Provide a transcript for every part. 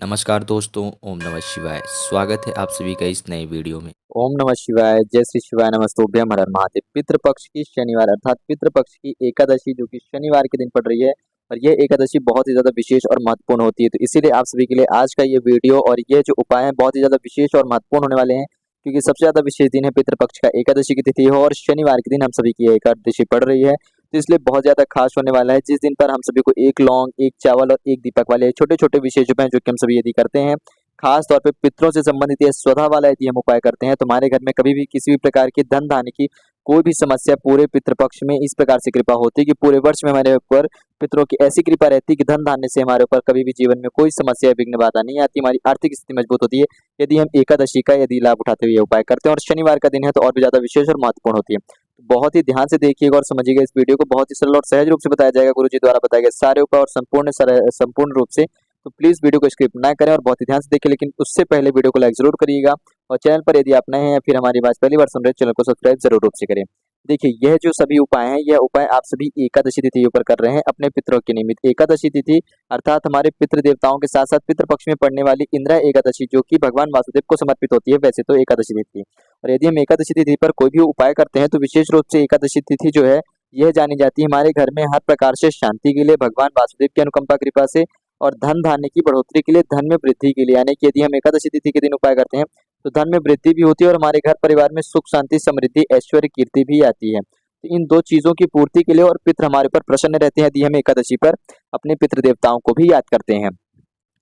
नमस्कार दोस्तों, ओम नमः शिवाय। स्वागत है आप सभी का इस नए वीडियो में। ओम नमः शिवाय, जय श्री शिवाय, नमस्तुभ्यम, हर हर महादेव। पितृपक्ष की शनिवार अर्थात पितृपक्ष की एकादशी जो कि शनिवार के दिन पड़ रही है और ये एकादशी बहुत ही ज़्यादा विशेष और महत्वपूर्ण होती है। तो इसीलिए आप सभी के लिए आज का ये वीडियो और ये जो उपाय हैं बहुत ही ज़्यादा विशेष और महत्वपूर्ण होने वाले हैं, क्योंकि सबसे ज़्यादा विशेष दिन है पितृपक्ष का, एकादशी की तिथि हो और शनिवार के दिन हम सभी की एकादशी पड़ रही है। तो इसलिए बहुत ज़्यादा खास होने वाला है, जिस दिन पर हम सभी को एक लौंग, एक चावल और एक दीपक वाले छोटे-छोटे विशेष उपाय जो कि हम सभी यदि करते हैं, खास तौर पे पितरों से संबंधित ये स्वधा वाला यदि हम उपाय करते हैं, तो हमारे घर में कभी भी किसी भी प्रकार की धन धान्य की कोई भी समस्या पूरे पितृपक्ष में इस प्रकार से कृपा होती है कि पूरे वर्ष में हमारे ऊपर पितरों की ऐसी कृपा रहती है कि धन धान्य से हमारे ऊपर कभी भी जीवन में कोई समस्या विघ्न बाधा नहीं आती। हमारी आर्थिक स्थिति मजबूत होती है यदि हम एकादशी का यदि लाभ उठाते हुए ये उपाय करते हैं, और शनिवार का दिन है तो और भी ज्यादा विशेष और महत्वपूर्ण होती है। तो बहुत ही ध्यान से देखिएगा और समझिएगा, इस वीडियो को बहुत ही सरल और सहज रूप से बताया जाएगा, गुरु जी द्वारा बताए गए सारे उपाय और संपूर्ण रूप से। तो प्लीज़ वीडियो को स्किप ना करें और बहुत ही ध्यान से देखें, लेकिन उससे पहले वीडियो को लाइक ज़रूर करिएगा और चैनल पर यदि आप नए हैं या फिर हमारी आवाज़ पहली बार सुन रहे हैं, चैनल को सब्सक्राइब ज़रूर रूप से करें। देखिए, यह जो सभी उपाय हैं, यह उपाय आप सभी एकादशी तिथि पर कर रहे हैं अपने पितरों के निमित्त। एकादशी तिथि अर्थात हमारे पितृ देवताओं के साथ-साथ पितृपक्ष में पड़ने वाली इंदिरा एकादशी, जो कि भगवान वासुदेव को समर्पित होती है वैसे तो एकादशी तिथि। और यदि हम एकादशी तिथि पर कोई भी उपाय करते हैं, तो विशेष रूप से एकादशी तिथि जो है, यह जानी जाती है हमारे घर में हर प्रकार से शांति के लिए, भगवान वासुदेव की अनुकंपा कृपा से, और धन धान्य की बढ़ोतरी के लिए, धन में वृद्धि के लिए। यानी कि यदि हम एकादशी तिथि के दिन उपाय करते हैं, तो धन में वृद्धि भी होती है और हमारे घर परिवार में सुख शांति समृद्धि ऐश्वर्य कीर्ति भी आती है। तो इन दो चीजों की पूर्ति के लिए और पितृ हमारे ऊपर प्रसन्न रहते हैं यदि हम एकादशी पर अपने पितृ देवताओं को भी याद करते हैं।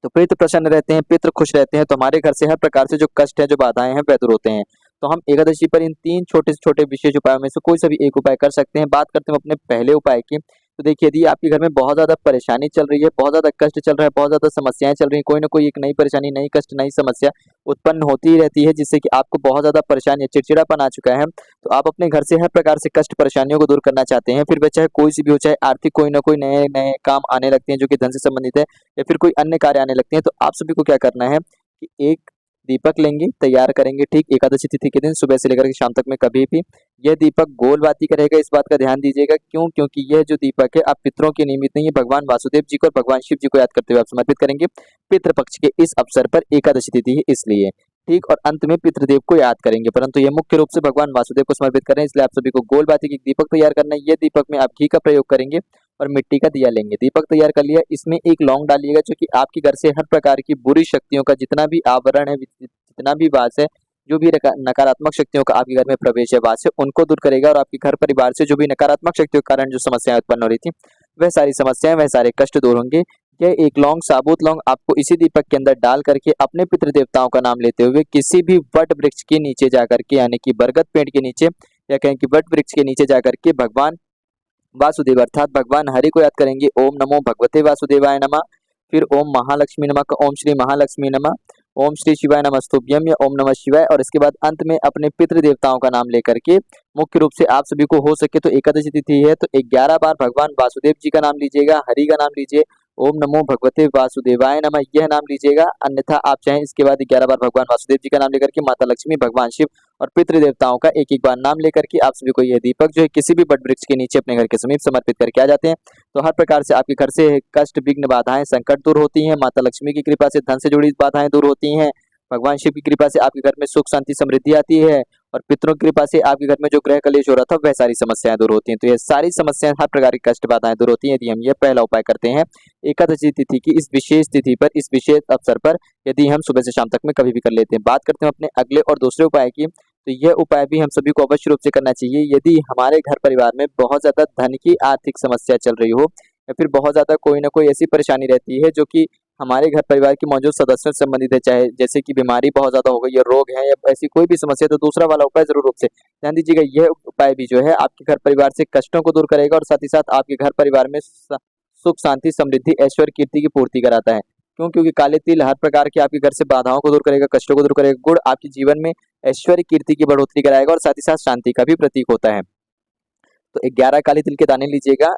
तो पितृ प्रसन्न रहते हैं, पितृ खुश रहते हैं, तो हमारे घर से हर प्रकार से जो कष्ट है, जो बाधाएं हैं, वह दूर होते हैं। तो हम एकादशी पर इन तीन छोटे से छोटे विशेष उपायों में से कोई सा भी एक उपाय कर सकते हैं। बात करते हैं अपने पहले उपाय की। तो देखिए, यदि आपके घर में बहुत ज्यादा परेशानी चल रही है, बहुत ज्यादा कष्ट चल रहा है, बहुत ज्यादा समस्याएं चल रही हैं, कोई ना कोई एक नई परेशानी, नई कष्ट, नई समस्या उत्पन्न होती ही रहती है, जिससे कि आपको बहुत ज्यादा परेशानी, चिड़चिड़ापन आ चुका है, तो आप अपने घर से हर प्रकार से कष्ट परेशानियों को दूर करना चाहते हैं, फिर वह चाहे कोई सी भी हो, चाहे आर्थिक कोई ना कोई नए नए काम आने लगते हैं जो कि धन से संबंधित है, या फिर कोई अन्य कार्य आने लगते हैं, तो आप सभी को क्या करना है कि एक दीपक लेंगे, तैयार करेंगे ठीक एकादशी तिथि के दिन सुबह से लेकर के शाम तक में कभी भी। यह दीपक गोल बाती का रहेगा, इस बात का ध्यान दीजिएगा। क्यों? क्योंकि यह जो दीपक है आप पितरों के निमित्त नहीं, भगवान वासुदेव जी को और भगवान शिव जी को याद करते हुए आप समर्पित करेंगे पितृपक्ष के इस अवसर पर। एकादशी तिथि है इसलिए ठीक, और अंत में पितृदेव को याद करेंगे, परंतु ये मुख्य रूप से भगवान वासुदेव को समर्पित कर रहे हैं, इसलिए आप सभी को गोल बाती की दीपक तैयार करना है। ये दीपक में आप घी का प्रयोग करेंगे और मिट्टी का दिया लेंगे। दीपक तैयार कर लिया, इसमें एक लौंग डालिएगा जो कि आपके घर से हर प्रकार की बुरी शक्तियों का जितना भी आवरण है, जितना भी वास है, जो भी नकारात्मक शक्तियों का आपके घर में प्रवेश है, वास है, उनको दूर करेगा, और आपके घर परिवार से जो भी नकारात्मक शक्तियों के कारण जो समस्याएं उत्पन्न हो रही थी, वह सारी समस्याएं, वह सारे कष्ट दूर होंगे। यह एक लौंग, साबुत लौंग आपको इसी दीपक के अंदर डाल करके अपने पितृ देवताओं का नाम लेते हुए किसी भी वट वृक्ष के नीचे जाकर के, यानी कि बरगद पेड़ के नीचे या कहें कि वट वृक्ष के नीचे जाकर के भगवान वासुदेव अर्थात भगवान हरि को याद करेंगे। ओम नमो भगवते वासुदेवाय नमः, फिर ओम महालक्ष्मी नमः का ओम श्री महालक्ष्मी नमः, ओम श्री शिवाय नमस्तुभ्यम या ओम नमः शिवाय, और इसके बाद अंत में अपने पितृ देवताओं का नाम लेकर के मुख्य रूप से आप सभी को हो सके तो एकादशी तिथि है तो 11 बार भगवान वासुदेव जी का नाम लीजिएगा, हरि का नाम लीजिए, ओम नमो भगवते वासुदेवाय नमः यह नाम लीजिएगा। अन्यथा आप चाहें इसके बाद 11 बार भगवान वासुदेव जी का नाम लेकर के माता लक्ष्मी, भगवान शिव और पितृ देवताओं का एक एक बार नाम लेकर के आप सभी को यह दीपक जो है किसी भी वट वृक्ष के नीचे अपने घर के समीप समर्पित करके आ जाते हैं, तो हर प्रकार से आपके घर से कष्ट विघ्न बाधाएं संकट दूर होती हैं। माता लक्ष्मी की कृपा से धन से जुड़ी बाधाएं दूर होती हैं, भगवान शिव की कृपा से आपके घर में सुख शांति समृद्धि आती है, और पितरों की कृपा से आपके घर में जो ग्रह कलेश हो रहा था वह सारी समस्याएं दूर होती हैं। तो यह सारी समस्याएं, हर प्रकार की कष्ट बाधाएं दूर होती हैं यदि हम यह पहला उपाय करते हैं एकादशी तिथि की इस विशेष तिथि पर, इस विशेष अवसर पर, यदि हम सुबह से शाम तक में कभी भी कर लेते हैं। बात करते हैं अपने अगले और दूसरे उपाय की। तो यह उपाय भी हम सभी को अवश्य रूप से करना चाहिए यदि हमारे घर परिवार में बहुत ज्यादा धन की आर्थिक समस्या चल रही हो, या फिर बहुत ज्यादा कोई ना कोई ऐसी परेशानी रहती है जो कि हमारे घर परिवार के मौजूद सदस्यों से संबंधित है, चाहे जैसे कि बीमारी बहुत ज्यादा हो गई या रोग है या ऐसी कोई भी समस्या, तो दूसरा वाला उपाय जरूर रूप से ध्यान दीजिएगा। यह उपाय भी जो है आपके घर परिवार से कष्टों को दूर करेगा और साथ ही साथ आपके घर परिवार में सुख शांति समृद्धि ऐश्वर्य कीर्ति की पूर्ति कराता है। क्यों? क्योंकि काले तिल हर प्रकार के आपके घर से बाधाओं को दूर करेगा, कष्टों को दूर करेगा। गुड़ आपके जीवन में ऐश्वर्य कीर्ति की बढ़ोतरी कराएगा और साथ ही साथ शांति का भी प्रतीक होता है। तो 11 काले तिल के दाने लीजिएगा,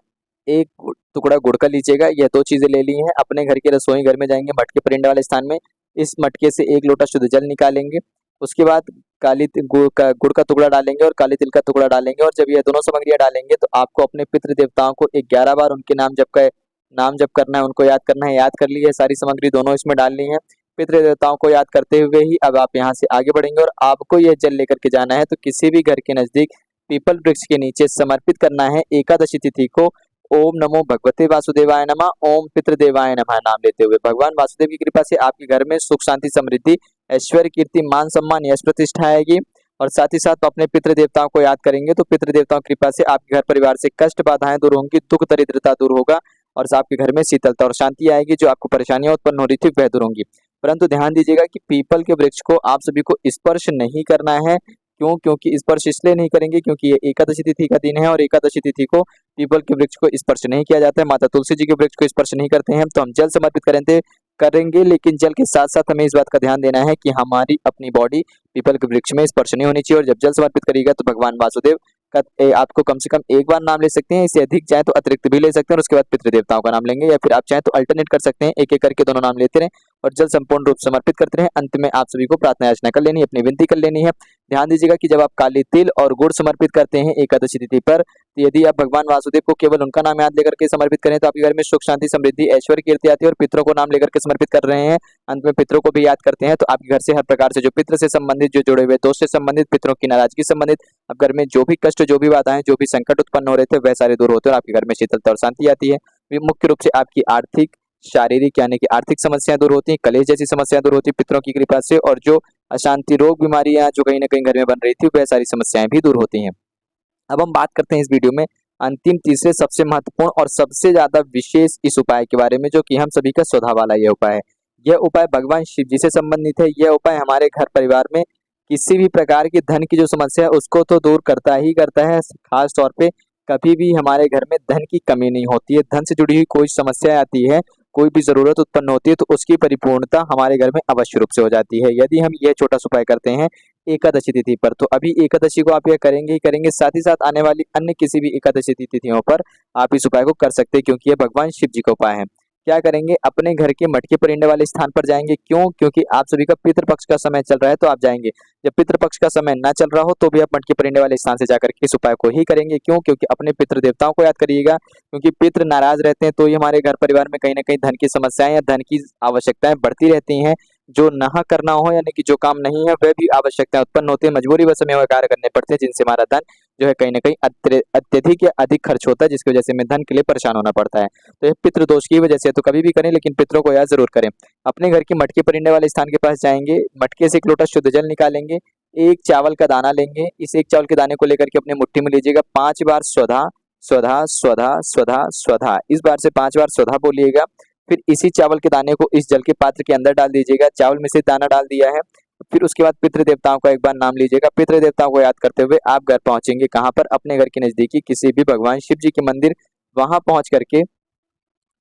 एक टुकड़ा गुड़ का लीजिएगा, यह दो चीजें ले ली हैं। अपने घर के रसोई घर में जाएंगे, मटके परिंडे वाले स्थान में, इस मटके से एक लोटा शुद्ध जल निकालेंगे। उसके बाद गुड़ का टुकड़ा डालेंगे और काले तिल का टुकड़ा डालेंगे, और जब ये दोनों सामग्रियां डालेंगे तो आपको अपने पितृ देवताओं को 11 बार उनके नाम जप का नाम जप करना है, उनको याद करना है, याद कर ली है, सारी सामग्री दोनों इसमें डालनी है। पितृ देवताओं को याद करते हुए ही अब आप यहाँ से आगे बढ़ेंगे और आपको यह जल लेकर के जाना है तो किसी भी घर के नजदीक पीपल वृक्ष के नीचे समर्पित करना है। एकादशी तिथि को ओम नमो भगवते वासुदेवाय नमः, ओम पितृदेवाय नमः नाम लेते हुए भगवान वासुदेव की कृपा से आपके घर में सुख शांति समृद्धि ऐश्वर्य कीर्ति मान सम्मान यश प्रतिष्ठा आएगी। और साथ ही साथ अपने पितृ देवताओं को याद करेंगे तो पितृ देवताओं की कृपा से आपके घर परिवार से कष्ट बाधाएं दूर होंगी, दुख दरिद्रता दूर होगा और आपके घर में शीतलता और शांति आएगी। जो आपको परेशानियां उत्पन्न हो रही थी वह दूर होंगी। परंतु ध्यान दीजिएगा कि पीपल के वृक्ष को आप सभी को स्पर्श नहीं करना है। क्यों? क्योंकि स्पर्श इसलिए नहीं करेंगे क्योंकि ये एकादशी तिथि का दिन है और एकादशी तिथि को पीपल के वृक्ष को स्पर्श नहीं किया जाता है। माता तुलसी जी के वृक्ष को स्पर्श नहीं करते हैं तो हम जल समर्पित करेंगे, लेकिन जल के साथ साथ हमें इस बात का ध्यान देना है कि हमारी अपनी बॉडी पीपल के वृक्ष में स्पर्श नहीं होनी चाहिए। और जब जल समर्पित करिएगा तो भगवान वासुदेव का आपको कम से कम एक बार नाम ले सकते हैं, इससे अधिक चाहे तो अतिरिक्त भी ले सकते हैं और उसके बाद पितृ देवताओं का नाम लेंगे, या फिर आप चाहें तो अल्टरनेट कर सकते हैं, एक एक करके दोनों नाम लेते रहें और जल संपूर्ण रूप समर्पित करते रहें। अंत में आप सभी को प्रार्थना याचना कर लेनी है, अपनी विनती कर लेनी है। ध्यान दीजिएगा कि जब आप काली तिल और गुड़ समर्पित करते हैं एकादशी तिथि पर, तो यदि आप भगवान वासुदेव को केवल उनका नाम याद लेकर के समर्पित करें तो आपके घर में सुख शांति समृद्धि ऐश्वर्य कीर्ति आती है। और पितरों को नाम लेकर के समर्पित कर रहे हैं, अंत में पितरों को भी याद करते हैं तो आपके घर से हर प्रकार से जो पितृ से संबंधित, जो जुड़े हुए दोष से संबंधित, पितरों की नाराजगी संबंधित, अब घर में जो भी कष्ट, जो भी बाधाएं, जो भी संकट उत्पन्न हो रहे थे वह सारे दूर होते हैं और आपके घर में शीतलता और शांति आती है। मुख्य रूप से आपकी आर्थिक शारीरिक यानी कि आर्थिक समस्याएं दूर होती हैं, कलेश जैसी समस्याएं दूर होती है पितरों की कृपा से, और जो अशांति रोग बीमारियां जो कहीं ना कहीं घर में बन रही थी वह सारी समस्याएं भी दूर होती हैं। अब हम बात करते हैं इस वीडियो में अंतिम तीसरे सबसे महत्वपूर्ण और सबसे ज्यादा विशेष इस उपाय के बारे में, जो कि हम सभी का स्वधा वाला यह उपाय है। यह उपाय भगवान शिव जी से संबंधित है। यह उपाय हमारे घर परिवार में किसी भी प्रकार की धन की जो समस्या है उसको तो दूर करता ही करता है। खास तौर पे कभी भी हमारे घर में धन की कमी नहीं होती है। धन से जुड़ी हुई कोई समस्या आती है, कोई भी जरूरत उत्पन्न होती है तो उसकी परिपूर्णता हमारे घर में अवश्य रूप से हो जाती है यदि हम यह छोटा सा उपाय करते हैं एकादशी तिथि पर। तो अभी एकादशी को आप यह करेंगे ही करेंगे, साथ ही साथ आने वाली अन्य किसी भी एकादशी तिथियों पर आप इस उपाय को कर सकते हैं, क्योंकि यह भगवान शिव जी का उपाय है। क्या करेंगे? अपने घर के मटके परिंडे वाले स्थान पर जाएंगे। क्यों? क्योंकि आप सभी का पितृपक्ष का समय चल रहा है तो आप जाएंगे। जब पितृपक्ष का समय ना चल रहा हो तो भी आप मटके परिंडे वाले स्थान से जाकर के इस उपाय को ही करेंगे। क्यों? क्योंकि अपने पितृ देवताओं को याद करिएगा, क्योंकि पितृ नाराज रहते हैं तो ये हमारे घर परिवार में कहीं ना कहीं धन की समस्याएं या धन की आवश्यकताएं बढ़ती रहती हैं। जो ना करना हो यानी कि जो काम नहीं है वह भी आवश्यकताएं उत्पन्न होती है, मजबूरी वश हमें वह कार्य करने पड़ते हैं जिनसे हमारा धन जो है कहीं ना कहीं अत्यधिक या अधिक खर्च होता है, जिसकी वजह से हमें धन के लिए परेशान होना पड़ता है। तो ये पितृ दोष की वजह से तो कभी भी करें, लेकिन पितरों को याद जरूर करें। अपने घर की मटके परिंडे वाले स्थान के पास जाएंगे, मटके से एक लोटा शुद्ध जल निकालेंगे, एक चावल का दाना लेंगे, इस एक चावल के दाने को लेकर के अपने मुट्ठी में लीजिएगा, 5 बार स्वधा स्वधा स्वधा स्वधा स्वधा, इस बार से 5 बार स्वधा बोलिएगा। फिर इसी चावल के दाने को इस जल के पात्र के अंदर डाल दीजिएगा। चावल में से दाना डाल दिया है, फिर उसके बाद पितृ देवताओं का एक बार नाम लीजिएगा। पितृ देवताओं को याद करते हुए आप घर पहुंचेंगे। कहाँ पर? अपने घर के नजदीकी किसी भी भगवान शिव जी के मंदिर, वहां पहुंच करके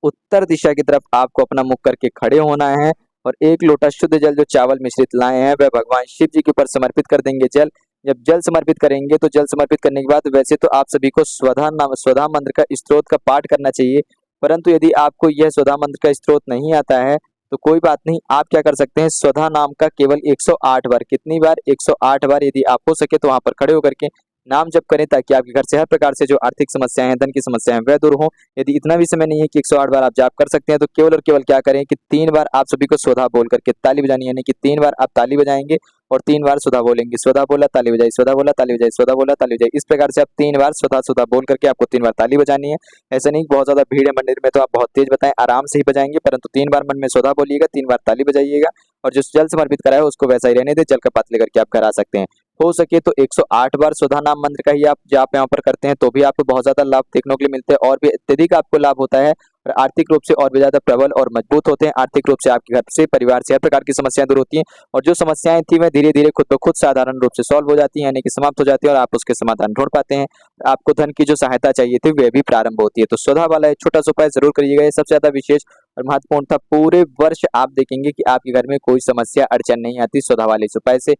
उत्तर दिशा की तरफ आपको अपना मुख करके खड़े होना है और एक लोटा शुद्ध जल जो चावल मिश्रित लाए हैं वह भगवान शिव जी के ऊपर समर्पित कर देंगे। जल जब जल समर्पित करेंगे तो जल समर्पित करने के बाद वैसे तो आप सभी को स्वधा मंत्र का स्त्रोत का पाठ करना चाहिए, परंतु यदि आपको यह स्वधा मंत्र का स्त्रोत नहीं आता है तो कोई बात नहीं, आप क्या कर सकते हैं, स्वधा नाम का केवल 108 बार, कितनी बार? 108 बार यदि आप हो सके तो वहां पर खड़े होकर के नाम जप करें, ताकि आपके घर से हर प्रकार से जो आर्थिक समस्याएं हैं, धन की समस्याएं हैं वह दूर हो। यदि इतना भी समय नहीं है कि 108 बार आप जाप कर सकते हैं तो केवल और केवल क्या करें कि 3 बार आप सभी को स्वधा बोल करके ताली बजानी, यानी कि 3 बार आप ताली बजाएंगे और 3 बार स्वधा बोलेंगे। स्वधा बोला ताली बजाई, स्वधा बोला ताली बजाई, स्वधा बोला ताली बजाई, इस प्रकार से आप 3 बार स्वधा स्वधा बोल करके आपको 3 बार ताली बजानी है। ऐसा नहीं बहुत ज्यादा भीड़ है मंदिर में तो आप बहुत तेज बताएं, आराम से ही बजाएंगे, परंतु 3 बार मन में स्वधा बोलिएगा, 3 बार ताली बजाइएगा और जो जल समर्पित कराया उसको वैसा ही रहने दे, जल का पात्र लेकर के आप घर आ सकते हैं। हो सके तो 108 बार स्वधा नाम मंत्र का ही आप जाप यहाँ पर करते हैं तो भी आपको बहुत ज्यादा लाभ देखने के लिए मिलते हैं और भी अत्यधिक आपको लाभ होता है और आर्थिक रूप से और भी ज्यादा प्रबल और मजबूत होते हैं। आर्थिक रूप से आपके घर से परिवार से हर प्रकार की समस्याएं दूर होती हैं और जो समस्याएं थी वह धीरे धीरे खुद ब खुद साधारण रूप से सॉल्व हो जाती है, यानी कि समाप्त हो जाती है और आप उसके समाधान ढूंढ पाते हैं। आपको धन की जो सहायता चाहिए थी वह भी प्रारंभ होती है। तो स्वधा वाला एक छोटा सा उपाय जरूर करिएगा, ये सबसे ज्यादा विशेष और महत्वपूर्ण था। पूरे वर्ष आप देखेंगे कि आपके घर में कोई समस्या अड़चन नहीं आती स्वधा वाले इस उपाय से।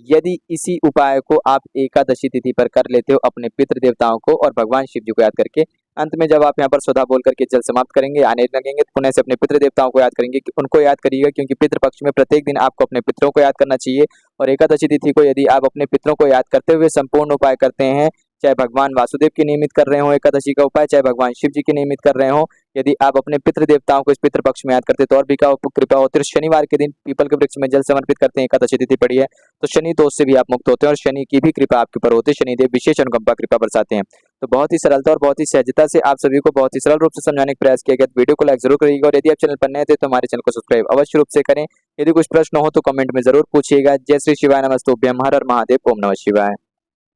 यदि इसी उपाय को आप एकादशी तिथि पर कर लेते हो अपने पितृ देवताओं को और भगवान शिव जी को याद करके, अंत में जब आप यहाँ पर स्वधा बोल करके जल समाप्त करेंगे, आने लगेंगे तो पुनः से अपने पितृ देवताओं को याद करेंगे कि उनको याद करिएगा, क्योंकि पितृपक्ष में प्रत्येक दिन आपको अपने पितरों को याद करना चाहिए और एकादशी तिथि को यदि आप अपने पितरों को याद करते हुए संपूर्ण उपाय करते हैं, चाहे भगवान वासुदेव की नियमित कर रहे हो एकादशी का उपाय, चाहे भगवान शिव जी की नियमित कर रहे हो, यदि आप अपने पितृ देवताओं को इस पितृ पक्ष में याद करते तो और भी कृपा होती है। शनिवार के दिन पीपल के वृक्ष में जल समर्पित करते हैं, एकादशी तिथि पड़ी है तो शनि दोष से भी आप मुक्त होते हैं और शनि की भी कृपा आपके ऊपर होती है, शनिदेव विशेष अनुकंपा कृपा बरसाते हैं। तो बहुत ही सरलता और बहुत ही सहजता से आप सभी को बहुत ही सरल रूप से समझाने का प्रयास किया गया। वीडियो को लाइक जरूर करिएगा और यदि आप चैनल पर नए थे तो हमारे चैनल को सब्सक्राइब अवश्य रूप से करें। यदि कुछ प्रश्न हो तो कमेंट में जरूर पूछिएगा। जय श्री शिवाय, नमस्तुभ्यम, हर हर महादेव, ओम नमः शिवाय।